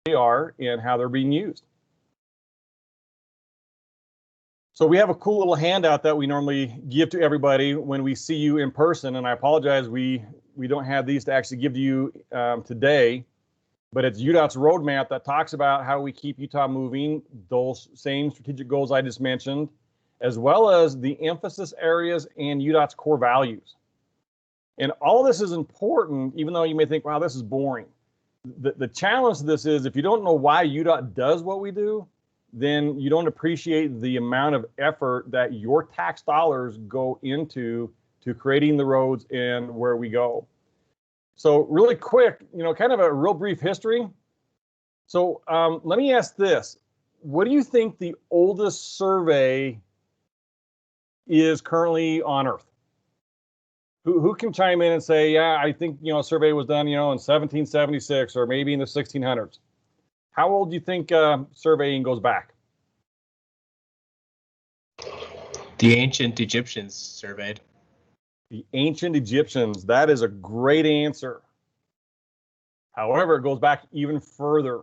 they are and how they're being used. So we have a cool little handout that we normally give to everybody when we see you in person, and I apologize, we don't have these to actually give to you today, but it's UDOT's roadmap that talks about how we keep Utah moving, those same strategic goals I just mentioned, as well as the emphasis areas and UDOT's core values. And all of this is important, even though you may think, wow, this is boring. The challenge to this is if you don't know why UDOT does what we do, then you don't appreciate the amount of effort that your tax dollars go into creating the roads and where we go. So really quick, kind of a real brief history. So let me ask this. What do you think the oldest survey is currently on Earth? Who can chime in and say, yeah, I think, a survey was done, in 1776 or maybe in the 1600s. How old do you think surveying goes back? The ancient Egyptians surveyed. The ancient Egyptians, that is a great answer. However, it goes back even further.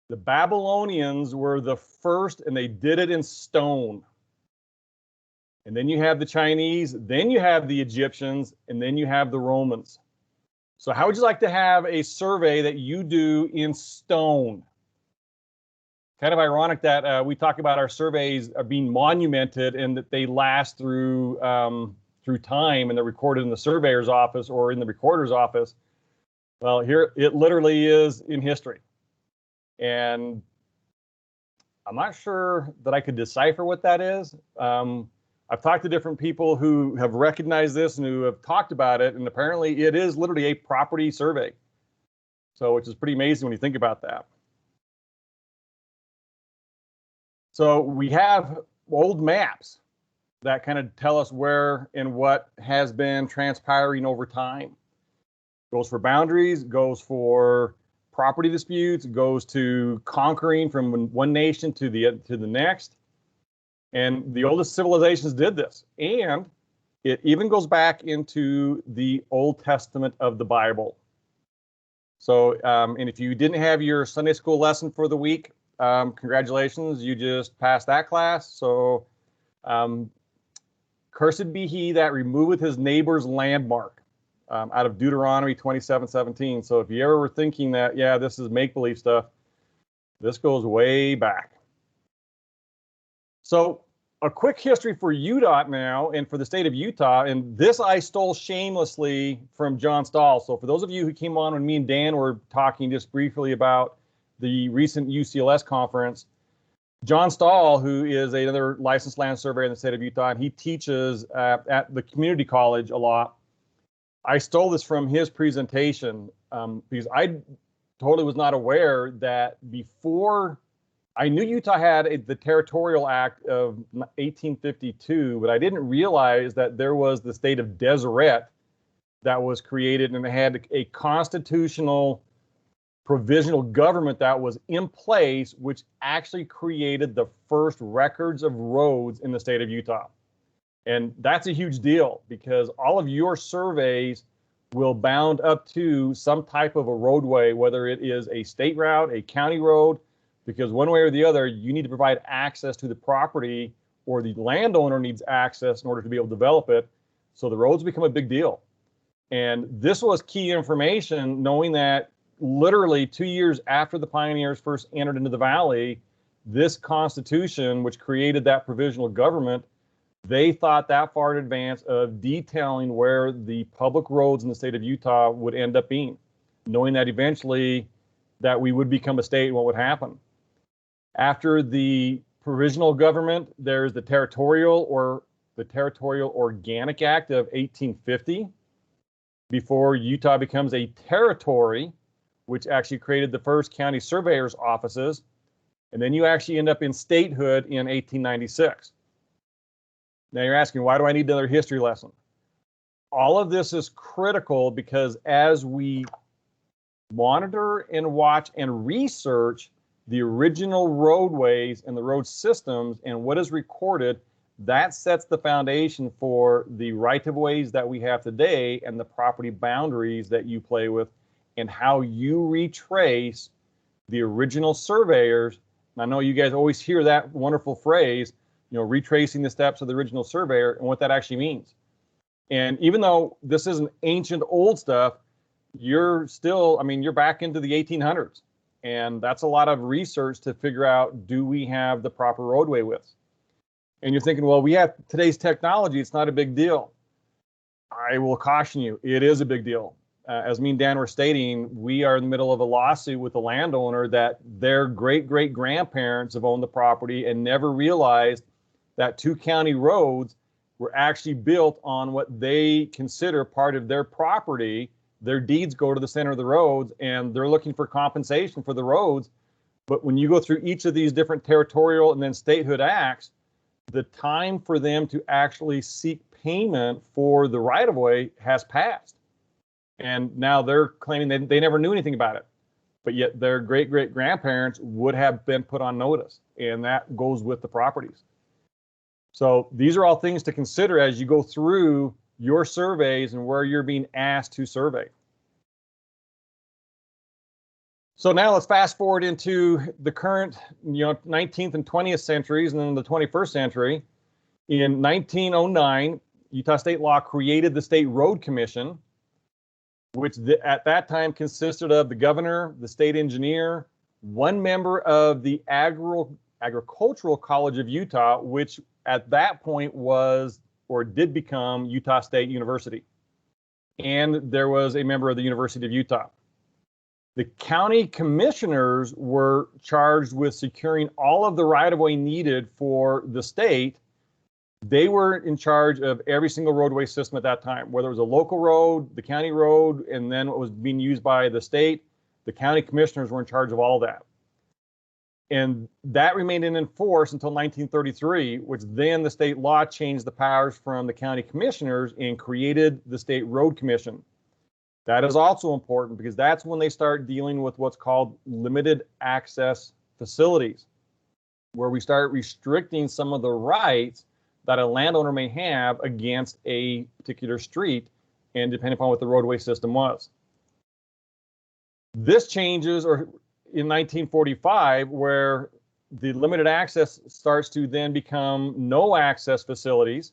The Babylonians were the first, and they did it in stone. And then you have the Chinese, then you have the Egyptians, and then you have the Romans. So how would you like to have a survey that you do in stone? Kind of ironic that we talk about our surveys being monumented and that they last through time and they're recorded in the surveyor's office or in the recorder's office. Well, here it literally is in history. And I'm not sure that I could decipher what that is. I've talked to different people who have recognized this and who have talked about it, and apparently it is literally a property survey. So, which is pretty amazing when you think about that. So we have old maps that kind of tell us where and what has been transpiring over time. Goes for boundaries, goes for property disputes, goes to conquering from one nation to the next. And the oldest civilizations did this. And it even goes back into the Old Testament of the Bible. So, and if you didn't have your Sunday school lesson for the week, congratulations, you just passed that class. So, cursed be he that removeth his neighbor's landmark, out of Deuteronomy 27:17. So if you ever were thinking that, yeah, this is make-believe stuff, this goes way back. So a quick history for UDOT now and for the state of Utah, and this I stole shamelessly from John Stahl. So for those of you who came on when me and Dan were talking just briefly about the recent UCLS conference, John Stahl, who is another licensed land surveyor in the state of Utah, and he teaches at the community college a lot. I stole this from his presentation because I totally was not aware that before I knew Utah had the Territorial Act of 1852, but I didn't realize that there was the state of Deseret that was created, and it had a constitutional provisional government that was in place, which actually created the first records of roads in the state of Utah. And that's a huge deal because all of your surveys will bound up to some type of a roadway, whether it is a state route, a county road, because one way or the other, you need to provide access to the property, or the landowner needs access in order to be able to develop it. So the roads become a big deal. And this was key information, knowing that literally 2 years after the pioneers first entered into the valley, this constitution, which created that provisional government, they thought that far in advance of detailing where the public roads in the state of Utah would end up being, knowing that eventually that we would become a state and what would happen. After the provisional government, there's the Territorial Organic Act of 1850, before Utah becomes a territory, which actually created the first county surveyors offices. And then you actually end up in statehood in 1896. Now you're asking, why do I need another history lesson? All of this is critical because as we monitor and watch and research the original roadways and the road systems and what is recorded, that sets the foundation for the right-of-ways that we have today and the property boundaries that you play with and how you retrace the original surveyors, and I know you guys always hear that wonderful phrase, retracing the steps of the original surveyor and what that actually means. And even though this isn't ancient old stuff, you're still, you're back into the 1800s. And that's a lot of research to figure out, do we have the proper roadway widths? And you're thinking, well, we have today's technology, it's not a big deal. I will caution you, it is a big deal. As me and Dan were stating, we are in the middle of a lawsuit with a landowner that their great-great-grandparents have owned the property and never realized that 2 county roads were actually built on what they consider part of their property. Their deeds go to the center of the roads, and they're looking for compensation for the roads. But when you go through each of these different territorial and then statehood acts, the time for them to actually seek payment for the right-of-way has passed. And now they're claiming that they never knew anything about it. But yet their great-great-grandparents would have been put on notice, and that goes with the properties. So these are all things to consider as you go through your surveys and where you're being asked to survey. So now let's fast forward into the current, 19th and 20th centuries and then the 21st century. In 1909, Utah state law created the State Road Commission, which at that time consisted of the governor, the state engineer, one member of the Agricultural College of Utah, which at that point was or did become Utah State University. And there was a member of the University of Utah. The county commissioners were charged with securing all of the right-of-way needed for the state. They were in charge of every single roadway system at that time, whether it was a local road, the county road, and then what was being used by the state. The county commissioners were in charge of all that. And that remained in force until 1933, which then the state law changed the powers from the county commissioners and created the State Road Commission. That is also important because that's when they start dealing with what's called limited access facilities, where we start restricting some of the rights that a landowner may have against a particular street, and depending upon what the roadway system was. This changes in 1945, where the limited access starts to then become no access facilities.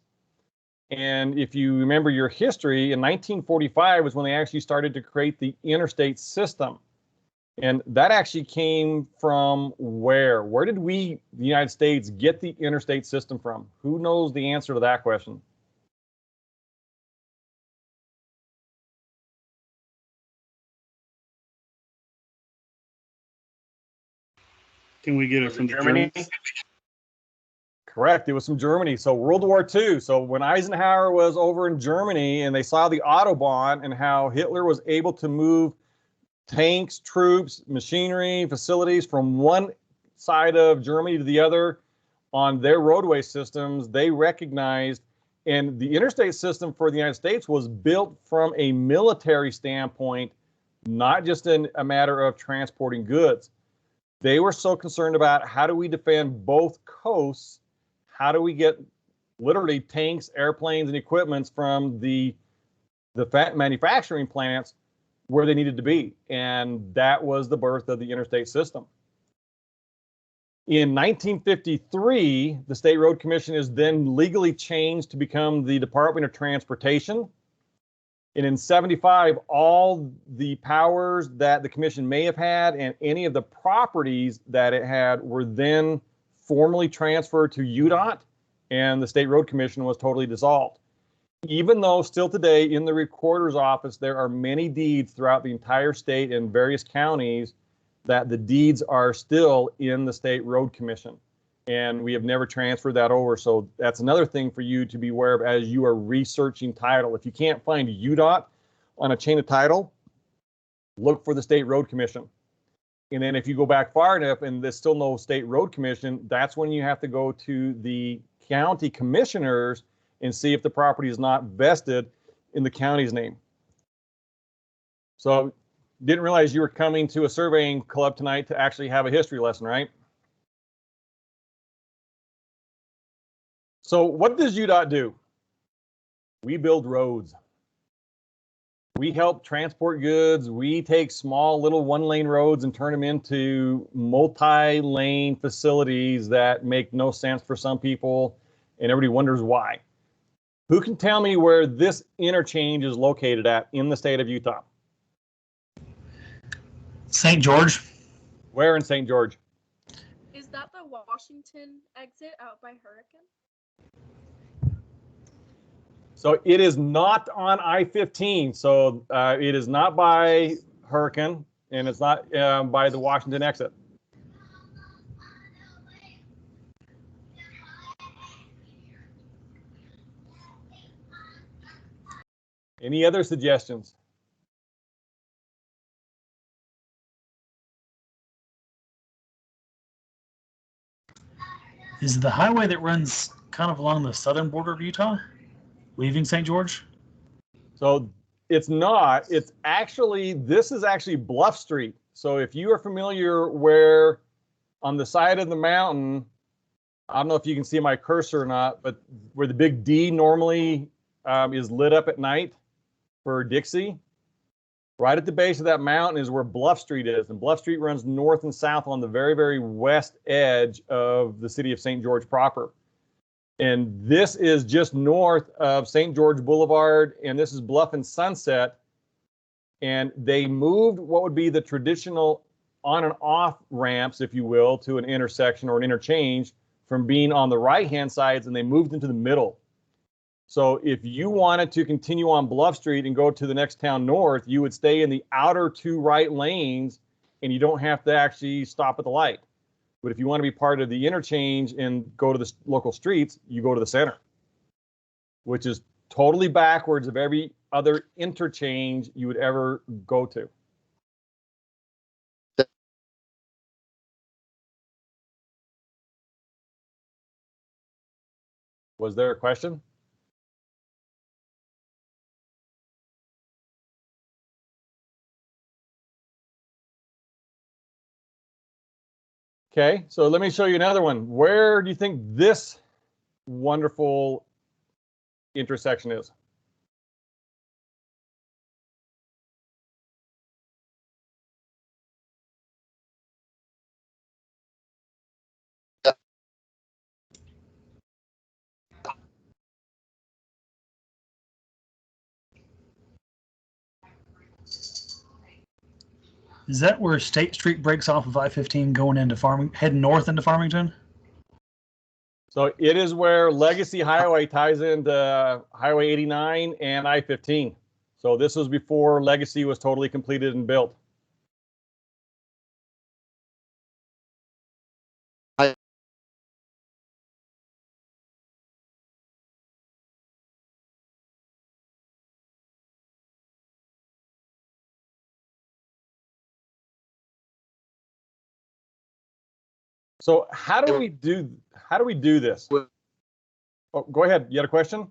And if you remember your history, in 1945 was when they actually started to create the interstate system. And that actually came from where? Where did we, the United States, get the interstate system from? Who knows the answer to that question? Can we get it from Germany? Correct. It was from Germany. So World War II. So when Eisenhower was over in Germany and they saw the Autobahn and how Hitler was able to move tanks, troops, machinery, facilities from one side of Germany to the other on their roadway systems, they recognized, and the interstate system for the United States was built from a military standpoint, not just in a matter of transporting goods. They were so concerned about how do we defend both coasts? How do we get literally tanks, airplanes, and equipments from the manufacturing plants where they needed to be? And that was the birth of the interstate system. In 1953, the State Road Commission is then legally changed to become the Department of Transportation. And in 75, all the powers that the commission may have had and any of the properties that it had were then formally transferred to UDOT, and the State Road Commission was totally dissolved. Even though still today in the recorder's office, there are many deeds throughout the entire state and various counties that the deeds are still in the State Road Commission. And we have never transferred that over. So that's another thing for you to be aware of as you are researching title. If you can't find UDOT on a chain of title, look for the State Road Commission. And then if you go back far enough and there's still no State Road Commission, that's when you have to go to the county commissioners and see if the property is not vested in the county's name. So didn't realize you were coming to a surveying club tonight to actually have a history lesson, right? So what does UDOT do? We build roads. We help transport goods. We take small little one-lane roads and turn them into multi-lane facilities that make no sense for some people, and everybody wonders why. Who can tell me where this interchange is located at in the state of Utah? St. George. Where in St. George? Is that the Washington exit out by Hurricane? So it is not on I-15. So it is not by Hurricane, and it's not by the Washington exit. Any other suggestions? Is it the highway that runs kind of along the southern border of Utah, leaving St. George? So it's not. It's actually, this is actually Bluff Street. So if you are familiar where on the side of the mountain, I don't know if you can see my cursor or not, but where the big D normally is lit up at night for Dixie, right at the base of that mountain is where Bluff Street is. And Bluff Street runs north and south on the very, very west edge of the city of St. George proper. And this is just north of St. George Boulevard, and this is Bluff and Sunset. And they moved what would be the traditional on and off ramps, if you will, to an intersection or an interchange from being on the right-hand sides, and they moved into the middle. So if you wanted to continue on Bluff Street and go to the next town north, you would stay in the outer two right lanes, and you don't have to actually stop at the light. But if you want to be part of the interchange and go to the local streets, you go to the center, which is totally backwards of every other interchange you would ever go to. Was there a question? Okay, so let me show you another one. Where do you think this wonderful intersection is? Is that where State Street breaks off of I-15 going into heading north into Farmington? So it is where Legacy Highway ties into Highway 89 and I-15. So this was before Legacy was totally completed and built. So how do we do this? Oh, go ahead. You had a question?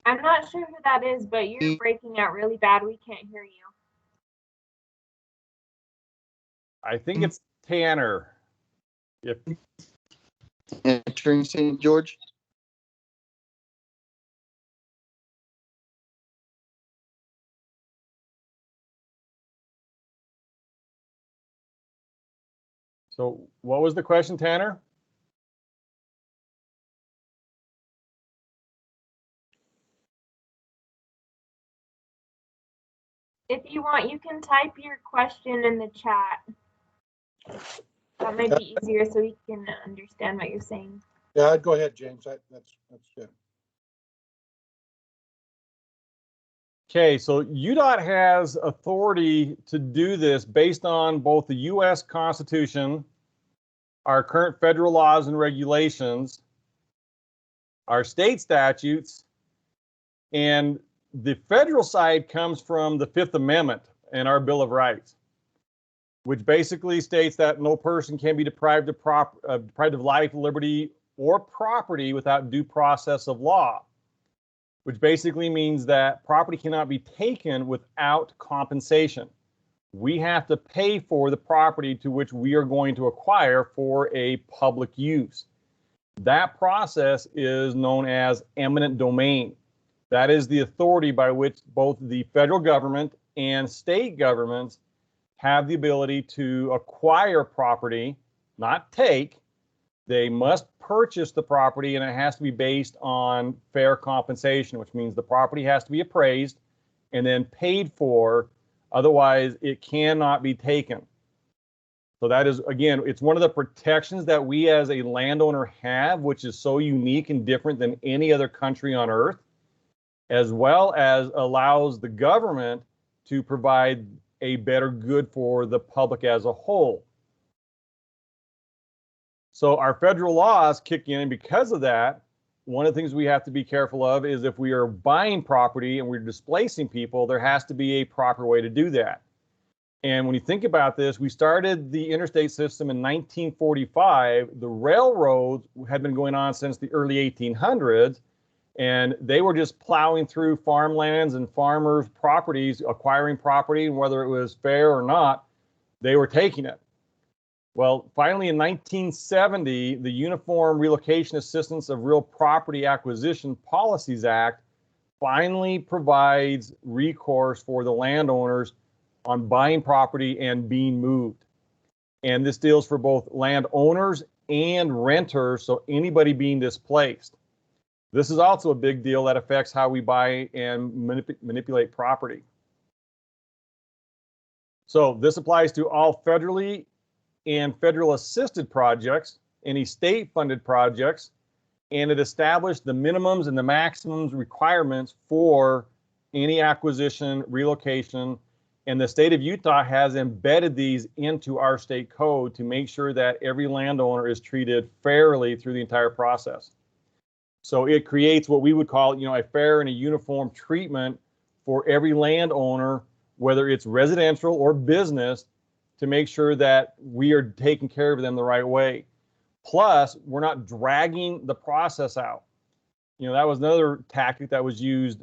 I'm not sure who that is, but you're breaking out really bad. We can't hear you. I think it's Tanner. If Entering St. George. so, what was the question, Tanner? If you want, you can type your question in the chat. That might be easier so we can understand what you're saying. Yeah, I'd go ahead, James. That's good. Okay, so UDOT has authority to do this based on both the U.S. Constitution, our current federal laws and regulations, our state statutes, and the federal side comes from the Fifth Amendment and our Bill of Rights, which basically states that no person can be deprived of life, liberty, or property without due process of law, which basically means that property cannot be taken without compensation. We have to pay for the property to which we are going to acquire for a public use. That process is known as eminent domain. That is the authority by which both the federal government and state governments have the ability to acquire property, not take. They must purchase the property, and it has to be based on fair compensation, which means the property has to be appraised and then paid for. Otherwise, it cannot be taken. So that is, again, it's one of the protections that we as a landowner have, which is so unique and different than any other country on earth, as well as allows the government to provide a better good for the public as a whole. So our federal laws kick in, and because of that, one of the things we have to be careful of is if we are buying property and we're displacing people, there has to be a proper way to do that. And when you think about this, we started the interstate system in 1945. The railroads had been going on since the early 1800s, and they were just plowing through farmlands and farmers' properties, acquiring property, and whether it was fair or not, they were taking it. Well, finally in 1970, the Uniform Relocation Assistance of Real Property Acquisition Policies Act finally provides recourse for the landowners on buying property and being moved. And this deals for both landowners and renters, so anybody being displaced. This is also a big deal that affects how we buy and manipulate property. So this applies to all federally and federal assisted projects, any state funded projects, and it established the minimums and the maximums requirements for any acquisition, relocation, and the state of Utah has embedded these into our state code to make sure that every landowner is treated fairly through the entire process. So it creates what we would call, a fair and a uniform treatment for every landowner, whether it's residential or business, to make sure that we are taking care of them the right way. Plus, we're not dragging the process out. That was another tactic that was used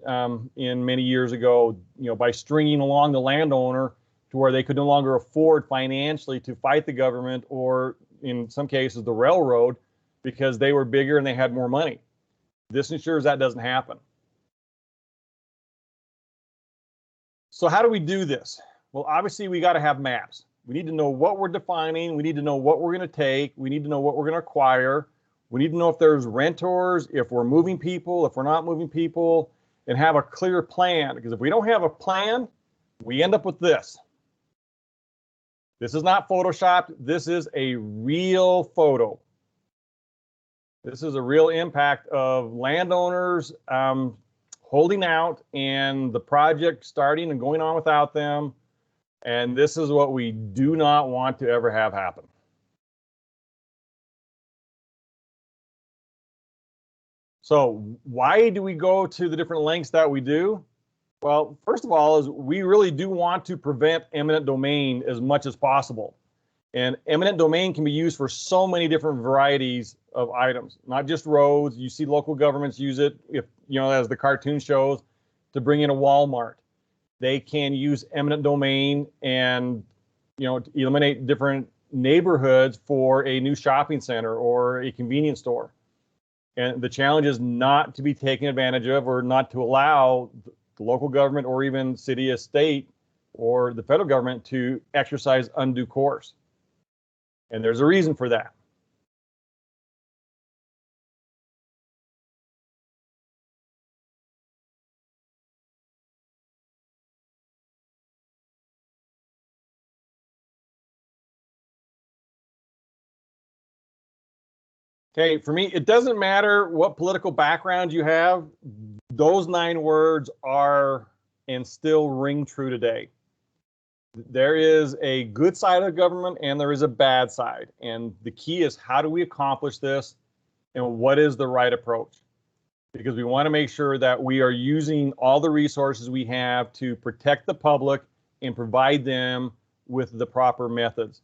in many years ago, by stringing along the landowner to where they could no longer afford financially to fight the government or, in some cases, the railroad, because they were bigger and they had more money. This ensures that doesn't happen. So how do we do this? Well, obviously, we got to have maps. We need to know what we're defining. We need to know what we're going to take. We need to know what we're going to acquire. We need to know if there's renters, if we're moving people, if we're not moving people, and have a clear plan. Because if we don't have a plan, we end up with this. This is not photoshopped. This is a real photo. This is a real impact of landowners holding out and the project starting and going on without them. And this is what we do not want to ever have happen. So why do we go to the different lengths that we do? Well, first of all, is we really do want to prevent eminent domain as much as possible. And eminent domain can be used for so many different varieties of items, not just roads. You see local governments use it, if as the cartoon shows, to bring in a Walmart. They can use eminent domain and to eliminate different neighborhoods for a new shopping center or a convenience store. And the challenge is not to be taken advantage of or not to allow the local government or even city or state or the federal government to exercise undue coerce. And there's a reason for that. Okay, for me, it doesn't matter what political background you have. Those 9 words are and still ring true today. There is a good side of government and there is a bad side. And the key is, how do we accomplish this and what is the right approach? Because we want to make sure that we are using all the resources we have to protect the public and provide them with the proper methods.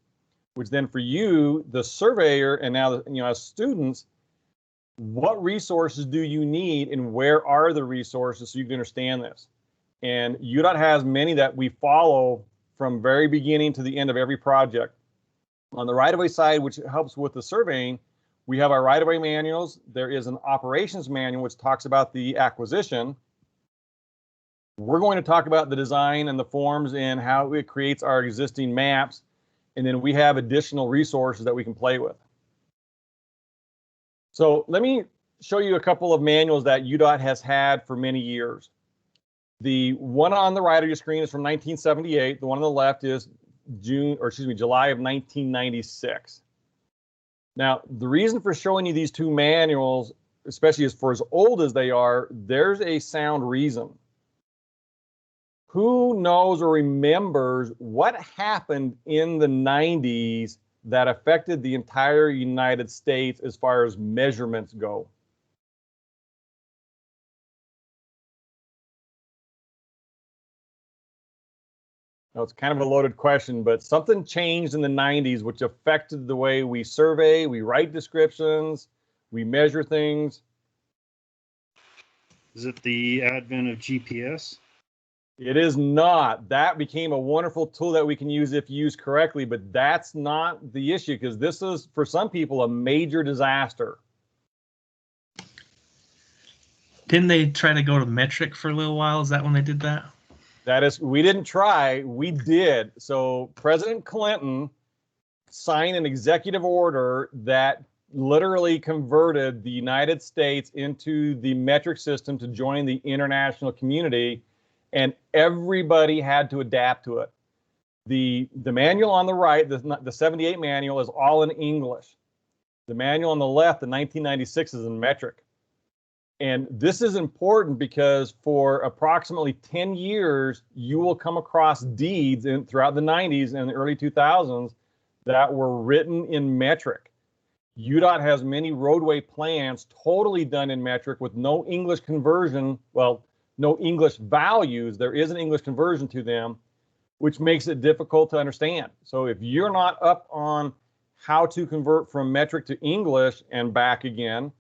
Which then for you, the surveyor, and now as students, what resources do you need and where are the resources so you can understand this? And UDOT has many that we follow from very beginning to the end of every project. On the right-of-way side, which helps with the surveying, we have our right-of-way manuals. There is an operations manual, which talks about the acquisition. We're going to talk about the design and the forms and how it creates our existing maps. And then we have additional resources that we can play with. So let me show you a couple of manuals that UDOT has had for many years. The one on the right of your screen is from 1978. The one on the left is July of 1996. Now, the reason for showing you these two manuals, especially for as old as they are, there's a sound reason. Who knows or remembers what happened in the 90s that affected the entire United States as far as measurements go? Now, it's kind of a loaded question, but something changed in the 90s which affected the way we survey, we write descriptions, we measure things. Is it the advent of GPS? It is not. That became a wonderful tool that we can use if used correctly, but that's not the issue, because this is, for some people, a major disaster. Didn't they try to go to metric for a little while? Is that when they did that? That is, we didn't try, we did. So President Clinton signed an executive order that literally converted the United States into the metric system to join the international community, and everybody had to adapt to it. The manual on the right, the 78 manual, is all in English. The manual on the left, the 1996, is in metric. And this is important because for approximately 10 years, you will come across deeds throughout the 90s and the early 2000s that were written in metric. UDOT has many roadway plans totally done in metric with no English conversion, well, no English values. There is an English conversion to them, which makes it difficult to understand. So if you're not up on how to convert from metric to English and back again,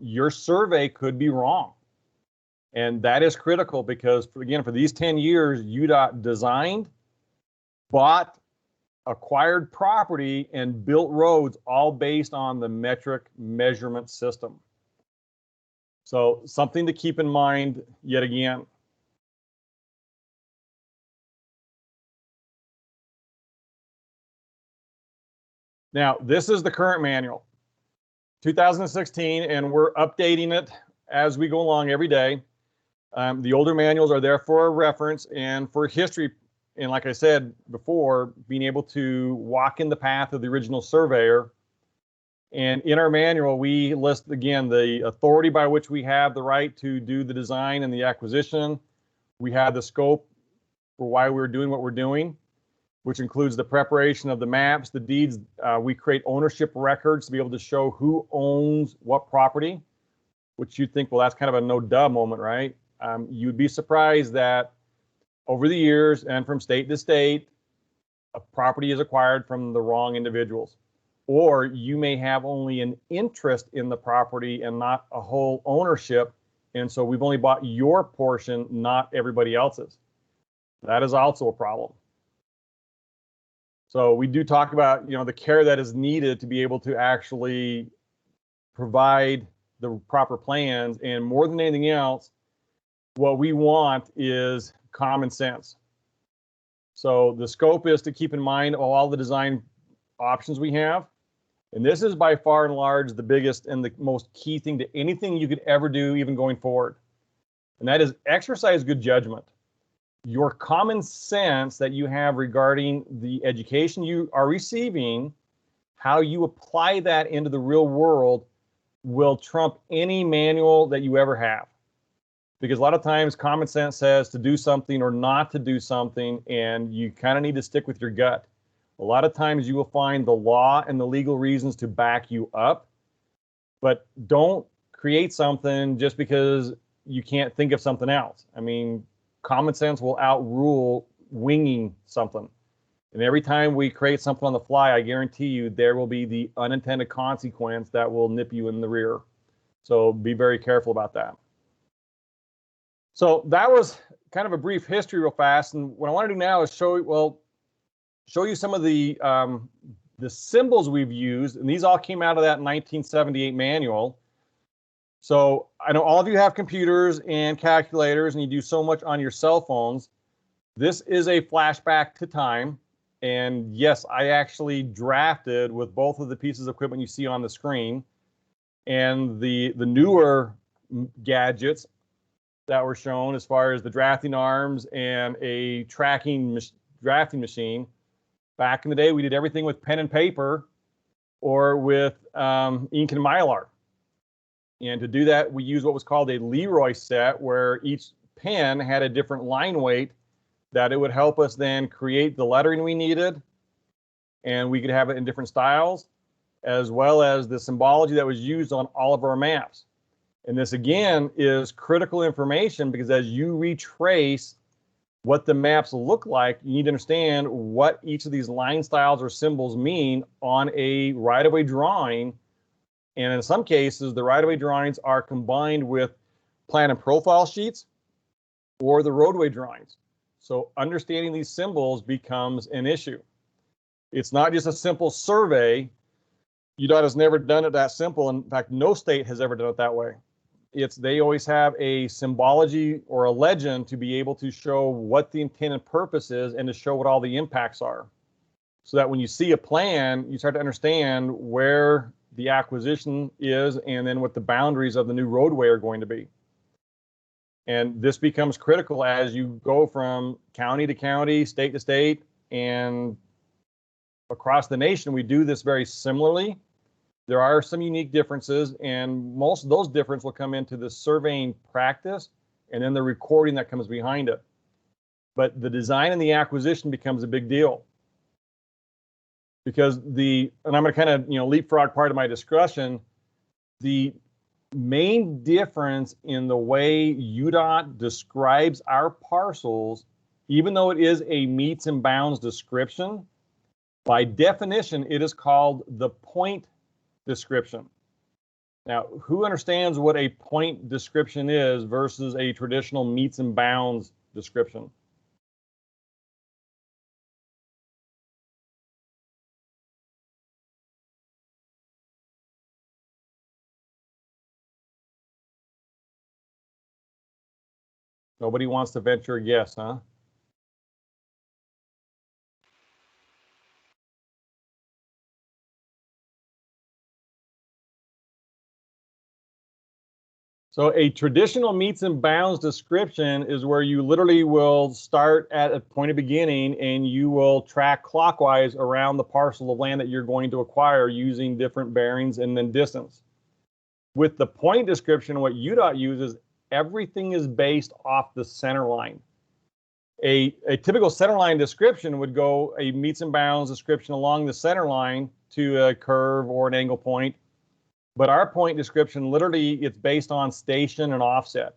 your survey could be wrong. And that is critical because, again, for these 10 years, UDOT designed, bought, acquired property, and built roads all based on the metric measurement system. So something to keep in mind yet again. Now, this is the current manual, 2016, and we're updating it as we go along every day. The older manuals are there for a reference and for history. And like I said before, being able to walk in the path of the original surveyor. And in our manual, we list, again, the authority by which we have the right to do the design and the acquisition. We have the scope for why we're doing what we're doing, which includes the preparation of the maps, the deeds. We create ownership records to be able to show who owns what property, which you'd think, well, that's kind of a no-duh moment, right? You'd be surprised that over the years and from state to state, a property is acquired from the wrong individuals. Or you may have only an interest in the property and not a whole ownership. And so we've only bought your portion, not everybody else's. That is also a problem. So we do talk about, the care that is needed to be able to actually provide the proper plans. And more than anything else, what we want is common sense. So the scope is to keep in mind all the design options we have. And this is by far and large the biggest and the most key thing to anything you could ever do, even going forward. And that is exercise good judgment. Your common sense that you have regarding the education you are receiving, how you apply that into the real world will trump any manual that you ever have. Because a lot of times common sense says to do something or not to do something, and you kind of need to stick with your gut. A lot of times you will find the law and the legal reasons to back you up, but don't create something just because you can't think of something else. I mean, common sense will outrule winging something. And every time we create something on the fly, I guarantee you there will be the unintended consequence that will nip you in the rear. So be very careful about that. So that was kind of a brief history real fast. And what I want to do now is show you some of the symbols we've used. And these all came out of that 1978 manual. So I know all of you have computers and calculators and you do so much on your cell phones. This is a flashback to time. And yes, I actually drafted with both of the pieces of equipment you see on the screen and the newer gadgets that were shown as far as the drafting arms and a drafting machine. Back in the day, we did everything with pen and paper or with ink and Mylar. And to do that, we used what was called a Leroy set, where each pen had a different line weight that it would help us then create the lettering we needed, and we could have it in different styles, as well as the symbology that was used on all of our maps. And this again is critical information, because as you retrace what the maps look like, you need to understand what each of these line styles or symbols mean on a right-of-way drawing. And in some cases, the right-of-way drawings are combined with plan and profile sheets or the roadway drawings. So understanding these symbols becomes an issue. It's not just a simple survey. UDOT has never done it that simple. In fact, no state has ever done it that way. They always have a symbology or a legend to be able to show what the intended purpose is and to show what all the impacts are. So that when you see a plan, you start to understand where the acquisition is and then what the boundaries of the new roadway are going to be. And this becomes critical as you go from county to county, state to state, and across the nation. We do this very similarly. There are some unique differences, and most of those differences will come into the surveying practice and then the recording that comes behind it. But the design and the acquisition becomes a big deal, because and I'm going to kind of leapfrog part of my discussion. The main difference in the way UDOT describes our parcels, even though it is a meets and bounds description, by definition, it is called the point description. Now, who understands what a point description is versus a traditional meets and bounds description? Nobody wants to venture a guess, huh? So a traditional meets and bounds description is where you literally will start at a point of beginning and you will track clockwise around the parcel of land that you're going to acquire using different bearings and then distance. With the point description, what UDOT uses, everything is based off the center line. A typical center line description would go a meets and bounds description along the center line to a curve or an angle point. But our point description, literally, it's based on station and offset.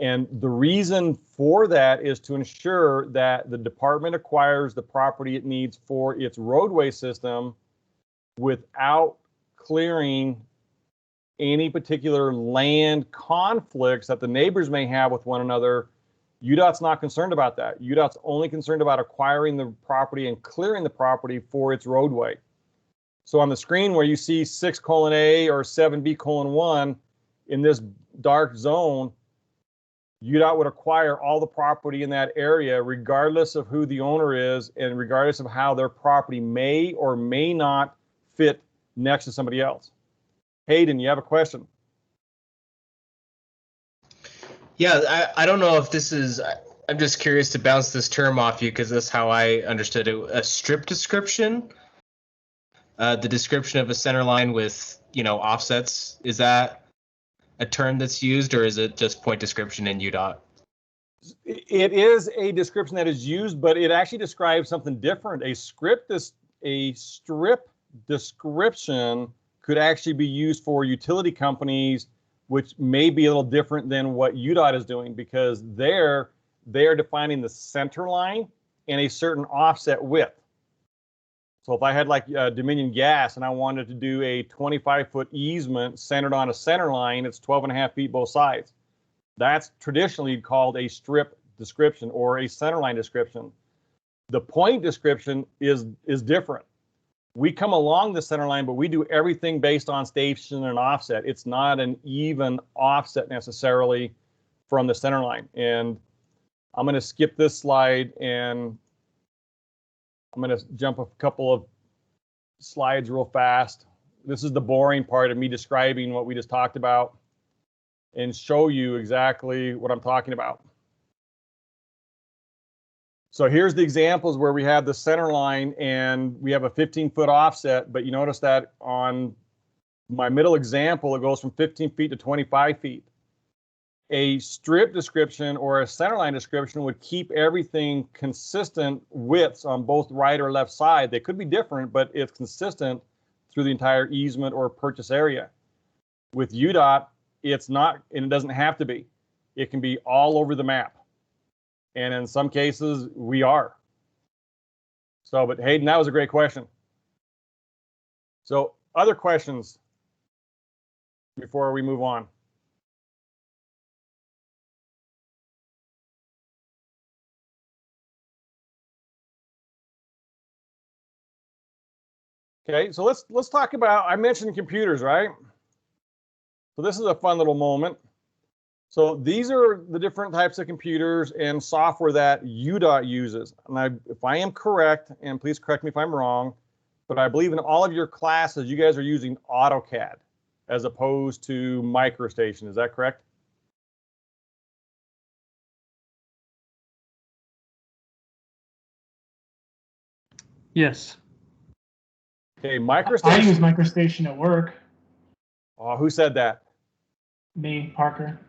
And the reason for that is to ensure that the department acquires the property it needs for its roadway system without clearing any particular land conflicts that the neighbors may have with one another. UDOT's not concerned about that. UDOT's only concerned about acquiring the property and clearing the property for its roadway. So on the screen where you see 6:A or 7B:1 in this dark zone, UDOT would acquire all the property in that area regardless of who the owner is and regardless of how their property may or may not fit next to somebody else. Hayden, you have a question? Yeah, I don't know if this is, I'm just curious to bounce this term off you because that's how I understood it. A strip description, the description of a center line with, offsets, is that a term that's used or is it just point description in UDOT? It is a description that is used, but it actually describes something different. A strip description could actually be used for utility companies, which may be a little different than what UDOT is doing, because they are defining the center line and a certain offset width. So if I had like Dominion Gas and I wanted to do a 25-foot easement centered on a center line, it's 12.5 feet both sides. That's traditionally called a strip description or a centerline description. The point description is different. We come along the center line, but we do everything based on station and offset. It's not an even offset necessarily from the center line. And I'm going to skip this slide and I'm going to jump a couple of slides real fast. This is the boring part of me describing what we just talked about and show you exactly what I'm talking about. So here's the examples where we have the center line and we have a 15-foot offset, but you notice that on my middle example, it goes from 15 feet to 25 feet. A strip description or a centerline description would keep everything consistent widths on both right or left side. They could be different, but it's consistent through the entire easement or purchase area. With UDOT, it's not, and it doesn't have to be. It can be all over the map. And in some cases, we are. So, but Hayden, that was a great question. So, other questions before we move on? Okay, so let's talk about, I mentioned computers, right? So this is a fun little moment. So these are the different types of computers and software that UDOT uses. And if I am correct, and please correct me if I'm wrong, but I believe in all of your classes, you guys are using AutoCAD as opposed to MicroStation. Is that correct? Yes. Okay, MicroStation. I use MicroStation at work. Oh, who said that? Me, Parker.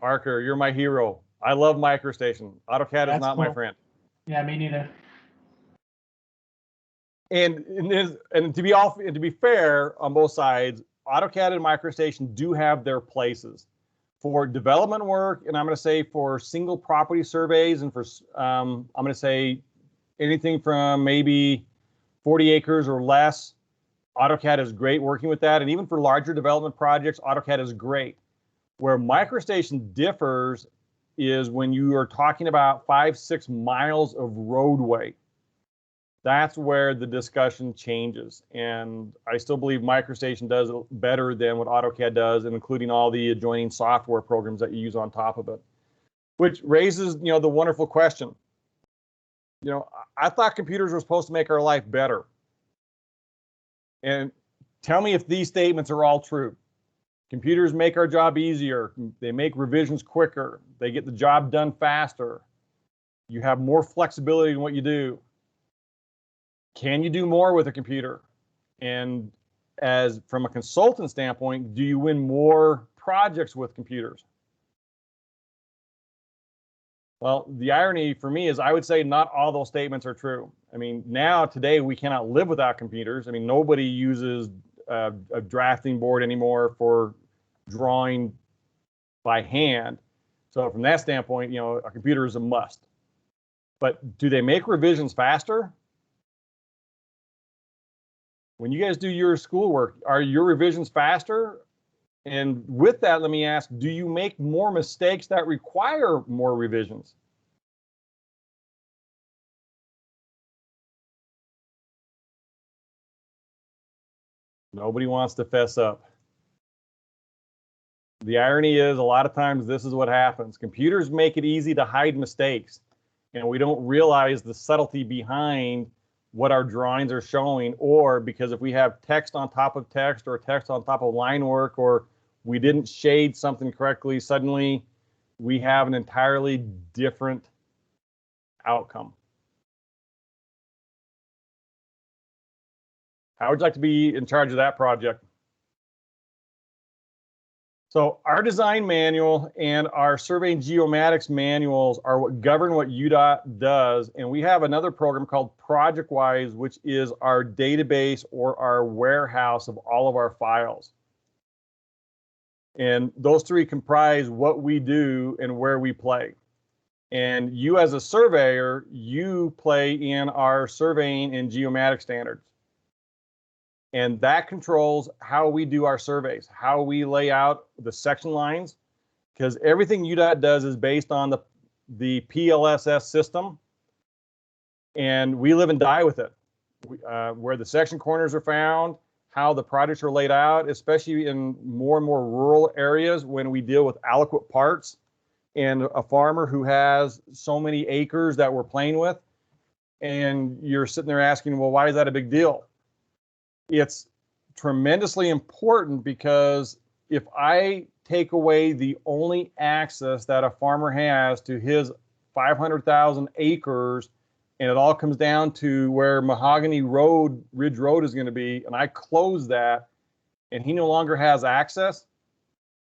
Parker, you're my hero. I love MicroStation. AutoCAD is not my friend. Yeah, me neither. And to be fair on both sides, AutoCAD and MicroStation do have their places for development work, and I'm going to say for single property surveys, and for I'm going to say anything from maybe 40 acres or less. AutoCAD is great working with that, and even for larger development projects, AutoCAD is great. Where MicroStation differs is when you are talking about 5-6 miles of roadway. That's where the discussion changes. And I still believe MicroStation does better than what AutoCAD does, and including all the adjoining software programs that you use on top of it. Which raises, the wonderful question. I thought computers were supposed to make our life better. And tell me if these statements are all true. Computers make our job easier. They make revisions quicker. They get the job done faster. You have more flexibility in what you do. Can you do more with a computer? And as from a consultant standpoint, do you win more projects with computers? Well, the irony for me is I would say not all those statements are true. I mean, today, we cannot live without computers. I mean, nobody uses a drafting board anymore for drawing by hand. So from that standpoint, a computer is a must. But do they make revisions faster? When you guys do your schoolwork, are your revisions faster? And with that, let me ask, do you make more mistakes that require more revisions? Nobody wants to fess up. The irony is a lot of times this is what happens. Computers make it easy to hide mistakes, and we don't realize the subtlety behind what our drawings are showing, or because if we have text on top of text or text on top of line work, or we didn't shade something correctly, suddenly we have an entirely different outcome. How would you like to be in charge of that project? So our design manual and our surveying geomatics manuals are what govern what UDOT does. And we have another program called ProjectWise, which is our database or our warehouse of all of our files. And those three comprise what we do and where we play. And you as a surveyor, you play in our surveying and geomatic standards. And that controls how we do our surveys, how we lay out the section lines, because everything UDOT does is based on the PLSS system, and we live and die with it. Where the section corners are found, how the projects are laid out, especially in more and more rural areas when we deal with aliquot parts and a farmer who has so many acres that we're playing with, and you're sitting there asking, well, why is that a big deal? It's tremendously important because if I take away the only access that a farmer has to his 500,000 acres, and it all comes down to where Mahogany Road, Ridge Road is going to be, and I close that, and he no longer has access,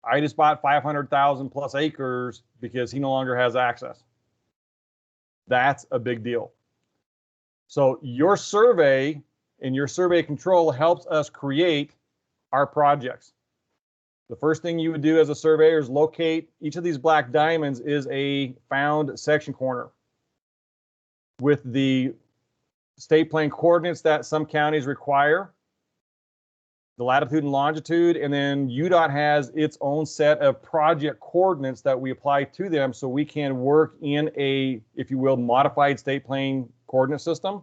I just bought 500,000 plus acres because he no longer has access. That's a big deal. So your survey and your survey control helps us create our projects. The first thing you would do as a surveyor is locate each of these black diamonds is a found section corner with the state plane coordinates that some counties require, the latitude and longitude, and then UDOT has its own set of project coordinates that we apply to them so we can work in a, if you will, modified state plane coordinate system.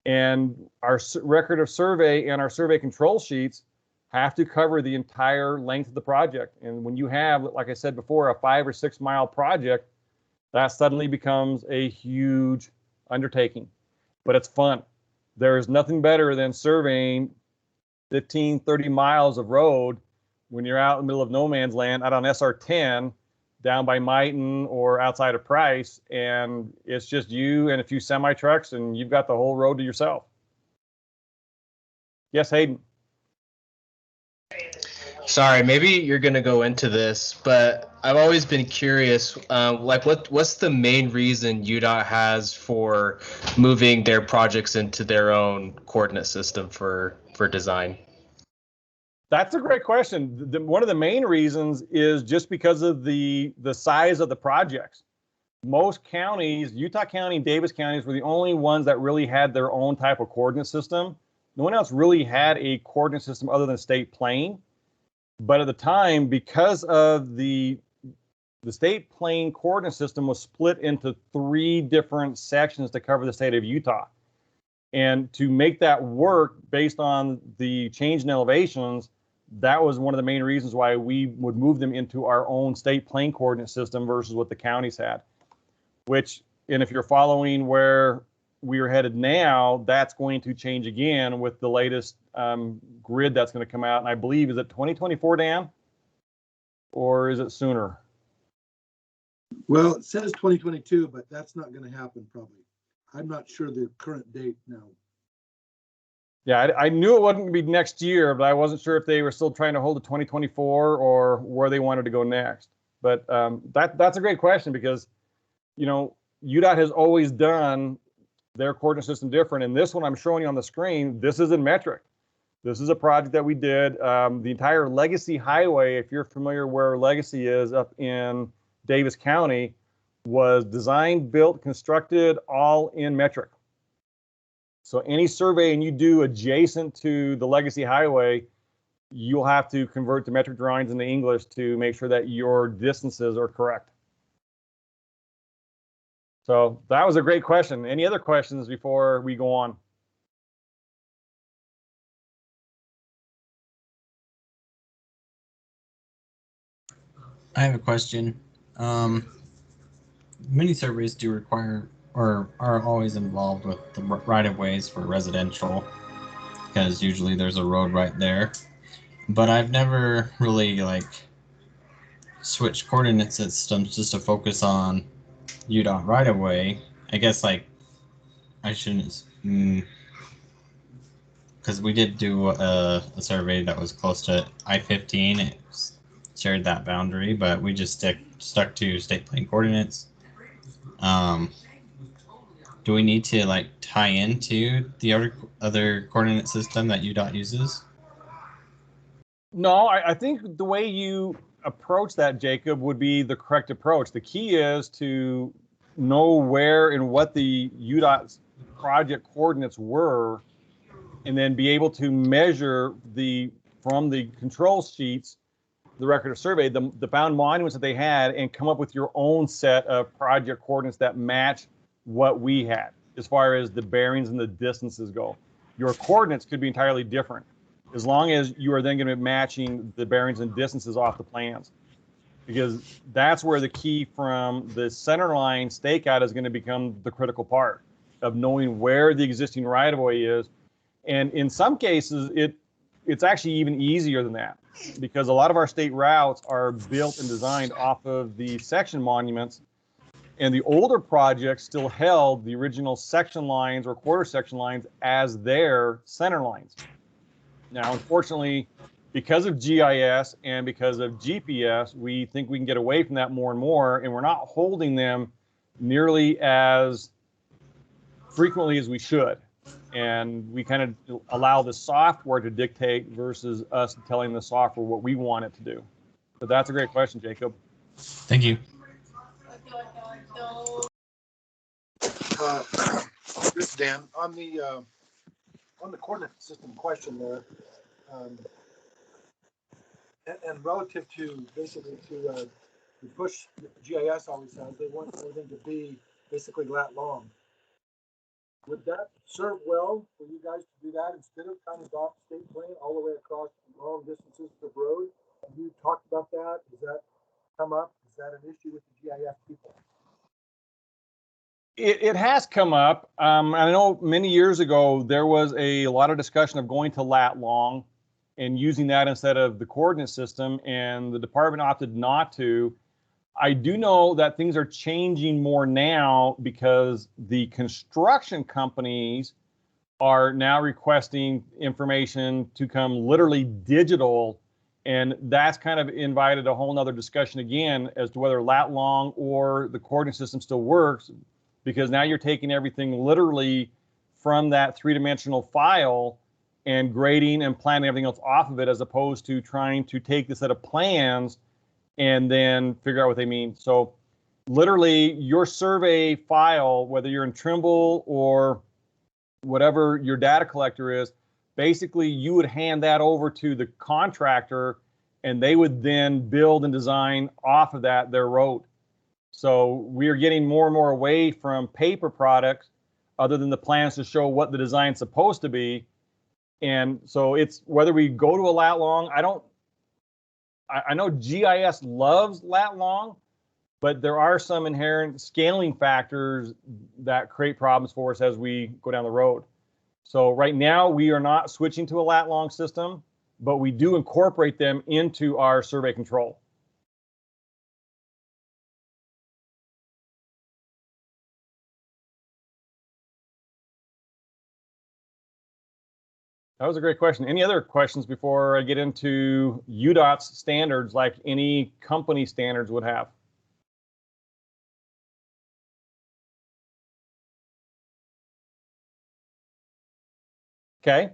And our record of survey and our survey control sheets have to cover the entire length of the project. And when you have, like I said before, a 5 or 6 mile project, that suddenly becomes a huge undertaking, but it's fun. There is nothing better than surveying 15, 30 miles of road when you're out in the middle of no man's land out on SR10 down by Mighton or outside of Price, and it's just you and a few semi trucks and you've got the whole road to yourself. Yes, Hayden. Sorry, maybe you're gonna go into this, but I've always been curious, like what's the main reason UDOT has for moving their projects into their own coordinate system for design? That's a great question. One of the main reasons is just because of the size of the projects. Most counties, Utah County and Davis counties, were the only ones that really had their own type of coordinate system. No one else really had a coordinate system other than state plane. But at the time, because of the state plane coordinate system was split into 3 different sections to cover the state of Utah. And to make that work based on the change in elevations, that was one of the main reasons why we would move them into our own state plane coordinate system versus what the counties had. Which, and if you're following where we are headed now, that's going to change again with the latest grid that's going to come out. And I believe, is it 2024, Dan? Or is it sooner? Well, it says 2022, but that's not going to happen probably. I'm not sure the current date now. Yeah, I knew it wasn't going to be next year, but I wasn't sure if they were still trying to hold it 2024 or where they wanted to go next. But that's a great question because, you know, UDOT has always done their coordinate system different. And this one I'm showing you on the screen, this is in metric. This is a project that we did. The entire Legacy Highway, if you're familiar where Legacy is up in Davis County, was designed, built, constructed, all in metric. So any surveying you do adjacent to the Legacy Highway, you'll have to convert to metric drawings into English to make sure that your distances are correct. So that was a great question. Any other questions before we go on? I have a question. Many surveys do require or are always involved with the right-of-ways for residential because usually there's a road right there. But I've never really switched coordinate systems just to focus on UDOT right-of-way. I guess I shouldn't, because we did do a survey that was close to I-15. It shared that boundary, but we just stuck to state plane coordinates. Do we need to tie into the other coordinate system that UDOT uses? No, I think the way you approach that, Jacob, would be the correct approach. The key is to know where and what the UDOT project coordinates were and then be able to measure from the control sheets, the record of survey, the bound monuments that they had, and come up with your own set of project coordinates that match what we had as far as the bearings and the distances go. Your coordinates could be entirely different as long as you are then going to be matching the bearings and distances off the plans, because that's where the key from the center line stakeout is going to become the critical part of knowing where the existing right-of-way is. And in some cases, it's actually even easier than that, because a lot of our state routes are built and designed off of the section monuments, and the older projects still held the original section lines or quarter section lines as their center lines. Now, unfortunately, because of GIS and because of GPS, we think we can get away from that more and more, and we're not holding them nearly as frequently as we should. And we kind of allow the software to dictate versus us telling the software what we want it to do. But that's a great question, Jacob. Thank you. This is Dan. On the coordinate system question there, and relative to basically to the push GIS always says they want everything to be basically lat long. Would that serve well for you guys to do that instead of trying to adopt state plan all the way across long distances of road? Have you talked about that? Does that come up? Is that an issue with the GIS people? It has come up. I know many years ago there was a lot of discussion of going to lat long and using that instead of the coordinate system, and the department opted not to. I do know that things are changing more now because the construction companies are now requesting information to come literally digital, and that's kind of invited a whole nother discussion again as to whether lat long or the coordinate system still works, because now you're taking everything literally from that three-dimensional file and grading and planning everything else off of it, as opposed to trying to take the set of plans and then figure out what they mean. So literally your survey file, whether you're in Trimble or whatever your data collector is, basically you would hand that over to the contractor and they would then build and design off of that their road. So we are getting more and more away from paper products other than the plans to show what the design's supposed to be. And so it's whether we go to a lat long, I know GIS loves lat long, but there are some inherent scaling factors that create problems for us as we go down the road. So right now we are not switching to a lat long system, but we do incorporate them into our survey control. That was a great question. Any other questions before I get into UDOT's standards like any company standards would have? Okay.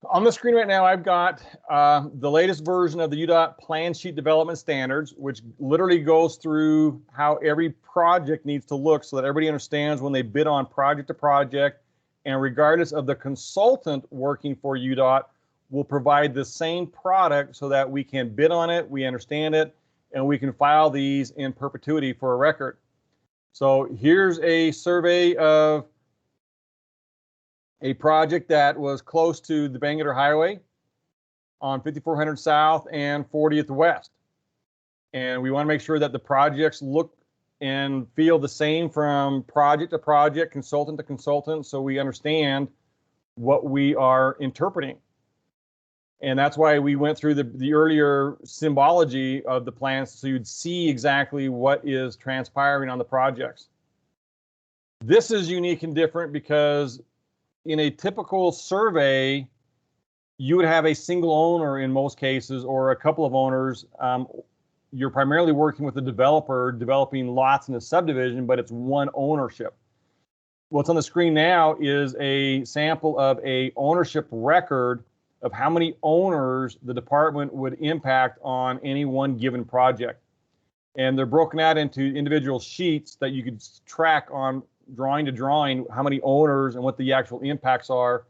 On the screen right now, I've got the latest version of the UDOT Plan Sheet Development Standards, which literally goes through how every project needs to look so that everybody understands when they bid on project to project, and regardless of the consultant working for UDOT, will provide the same product so that we can bid on it, we understand it, and we can file these in perpetuity for a record. So here's a survey of a project that was close to the Bangor Highway on 5400 South and 40th West. And we want to make sure that the projects look and feel the same from project to project, consultant to consultant, so we understand what we are interpreting. And that's why we went through the earlier symbology of the plans, so you'd see exactly what is transpiring on the projects. This is unique and different because in a typical survey, you would have a single owner in most cases, or a couple of owners. You're primarily working with the developer developing lots in a subdivision, but it's one ownership. What's on the screen now is a sample of a ownership record of how many owners the department would impact on any one given project. And they're broken out into individual sheets that you could track on drawing to drawing how many owners and what the actual impacts are.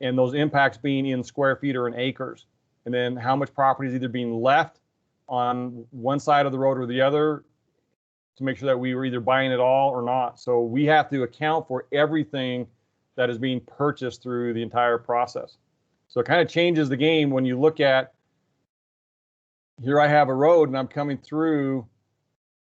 and those impacts being in square feet or in acres. And then how much property is either being left on one side of the road or the other to make sure that we were either buying it all or not. So we have to account for everything that is being purchased through the entire process. So it kind of changes the game when you look at, here I have a road and I'm coming through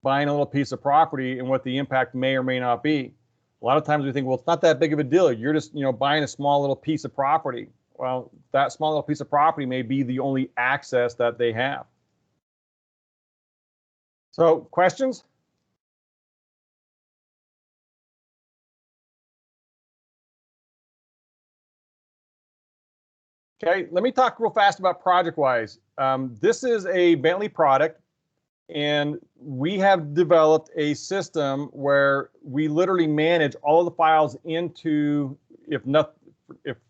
buying a little piece of property and what the impact may or may not be. A lot of times we think, well, it's not that big of a deal. You're just, buying a small little piece of property. Well, that small little piece of property may be the only access that they have. So, questions? Okay, let me talk real fast about ProjectWise. This is a Bentley product, and we have developed a system where we literally manage all of the files into, if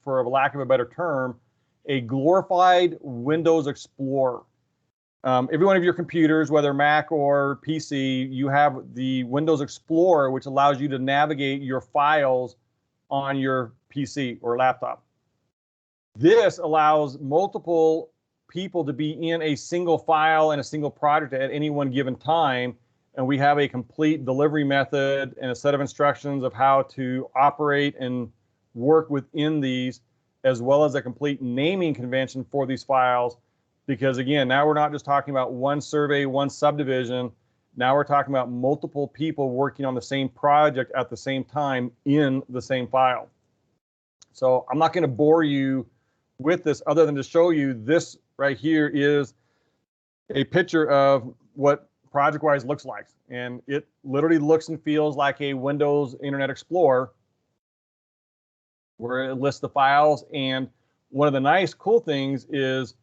for a lack of a better term, a glorified Windows Explorer. Every one of your computers, whether Mac or PC, you have the Windows Explorer, which allows you to navigate your files on your PC or laptop. This allows multiple people to be in a single file and a single project at any one given time. And we have a complete delivery method and a set of instructions of how to operate and work within these, as well as a complete naming convention for these files. Because again, now we're not just talking about one survey, one subdivision. Now we're talking about multiple people working on the same project at the same time in the same file. So I'm not going to bore you with this other than to show you this right here is a picture of what ProjectWise looks like. And it literally looks and feels like a Windows Internet Explorer where it lists the files. And one of the nice, cool things is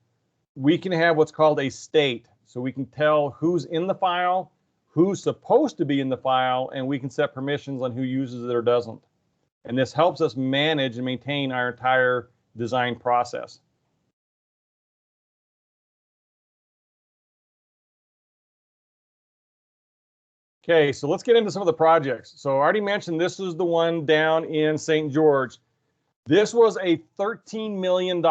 we can have what's called a state. So we can tell who's in the file, who's supposed to be in the file, and we can set permissions on who uses it or doesn't. And this helps us manage and maintain our entire design process. Okay, so let's get into some of the projects. So I already mentioned this is the one down in St. George. This was a $13 million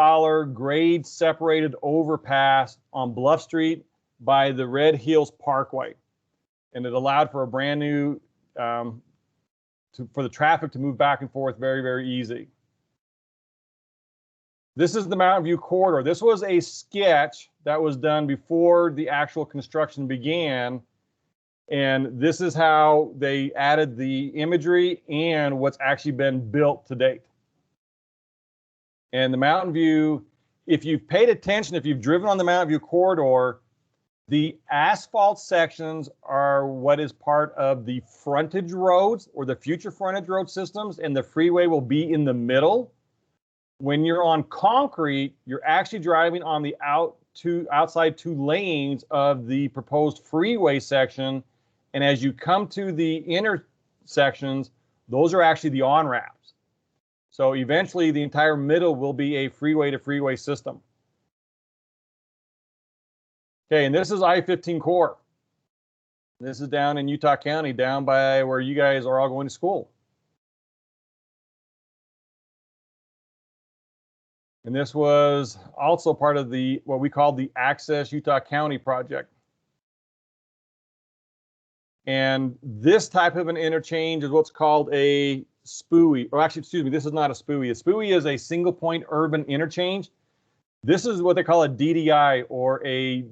grade separated overpass on Bluff Street by the Red Hills Parkway. And it allowed for a brand new, for the traffic to move back and forth very, very easy. This is the Mountain View Corridor. This was a sketch that was done before the actual construction began. And this is how they added the imagery and what's actually been built to date. And the Mountain View, if you've paid attention, if you've driven on the Mountain View Corridor, the asphalt sections are what is part of the frontage roads or the future frontage road systems, and the freeway will be in the middle. When you're on concrete, you're actually driving on the outside two lanes of the proposed freeway section. And as you come to the intersections, those are actually the on-ramps. So eventually the entire middle will be a freeway to freeway system. Okay, and this is I-15 core. This is down in Utah County, down by where you guys are all going to school. And this was also part of the what we call the Access Utah County project. And this type of an interchange is what's called a SPUI, or actually, excuse me, this is not a SPUI. A SPUI is a single point urban interchange. This is what they call a DDI, or a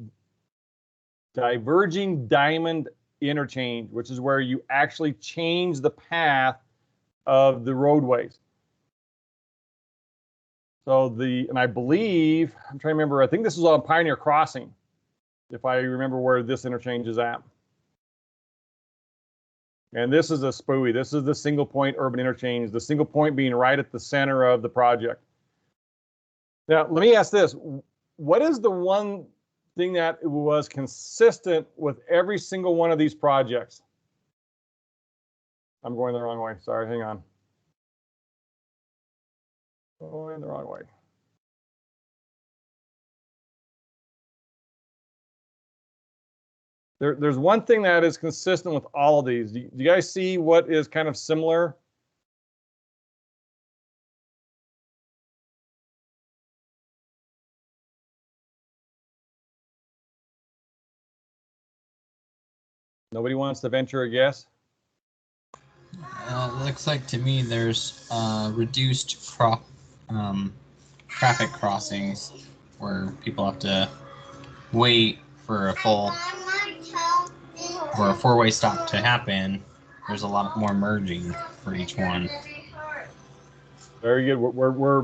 diverging diamond interchange, which is where you actually change the path of the roadways. So and I believe, I'm trying to remember, I think this is on Pioneer Crossing, if I remember where this interchange is at. And this is a SPUI. This is the single point urban interchange, the single point being right at the center of the project. Now, let me ask this. What is the one thing that was consistent with every single one of these projects? I'm going the wrong way. Sorry, hang on. Going the wrong way. There's one thing that is consistent with all of these. Do you guys see what is kind of similar? Nobody wants to venture a guess? Looks like to me there's reduced traffic crossings where people have to wait for a four-way stop to happen. There's a lot more merging for each one. Very good. We're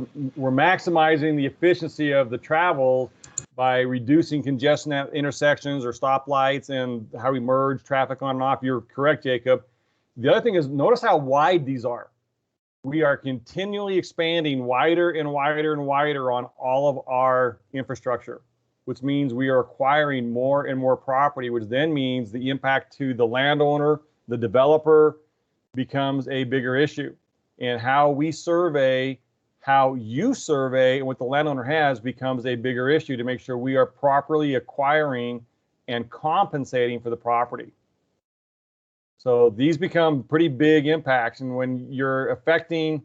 maximizing the efficiency of the travel by reducing congestion at intersections or stoplights and how we merge traffic on and off. You're correct, Jacob. The other thing is, notice how wide these are. We are continually expanding wider and wider and wider on all of our infrastructure, which means we are acquiring more and more property, which then means the impact to the landowner, the developer, becomes a bigger issue. And how we survey, how you survey, and what the landowner has becomes a bigger issue to make sure we are properly acquiring and compensating for the property. So these become pretty big impacts. And when you're affecting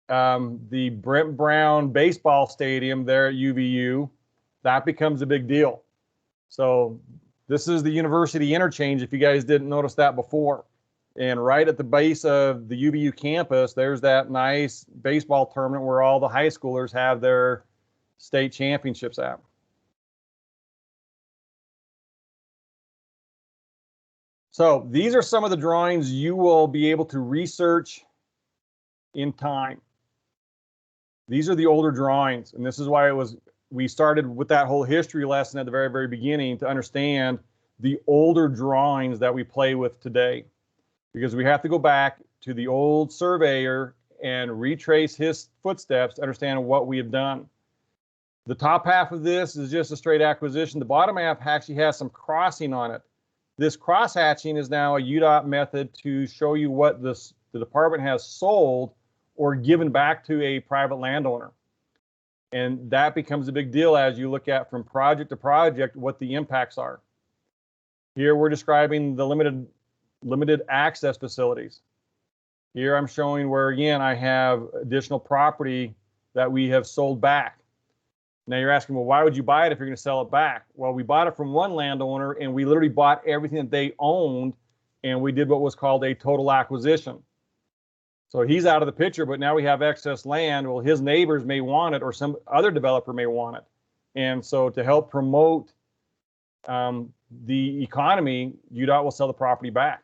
the Brent Brown baseball stadium there at UVU, that becomes a big deal. So this is the university interchange, if you guys didn't notice that before. And right at the base of the UVU campus, there's that nice baseball tournament where all the high schoolers have their state championships at. So these are some of the drawings you will be able to research in time. These are the older drawings, and this is why we started with that whole history lesson at the very, very beginning to understand the older drawings that we play with today. Because we have to go back to the old surveyor and retrace his footsteps to understand what we have done. The top half of this is just a straight acquisition. The bottom half actually has some crossing on it. This cross-hatching is now a UDOT method to show you what the department has sold or given back to a private landowner. And that becomes a big deal as you look at from project to project what the impacts are. Here we're describing the limited access facilities. Here I'm showing where, again, I have additional property that we have sold back. Now you're asking, well, why would you buy it if you're going to sell it back? Well, we bought it from one landowner and we literally bought everything that they owned, and we did what was called a total acquisition. So he's out of the picture, but now we have excess land. Well, his neighbors may want it or some other developer may want it. And so to help promote the economy, UDOT will sell the property back.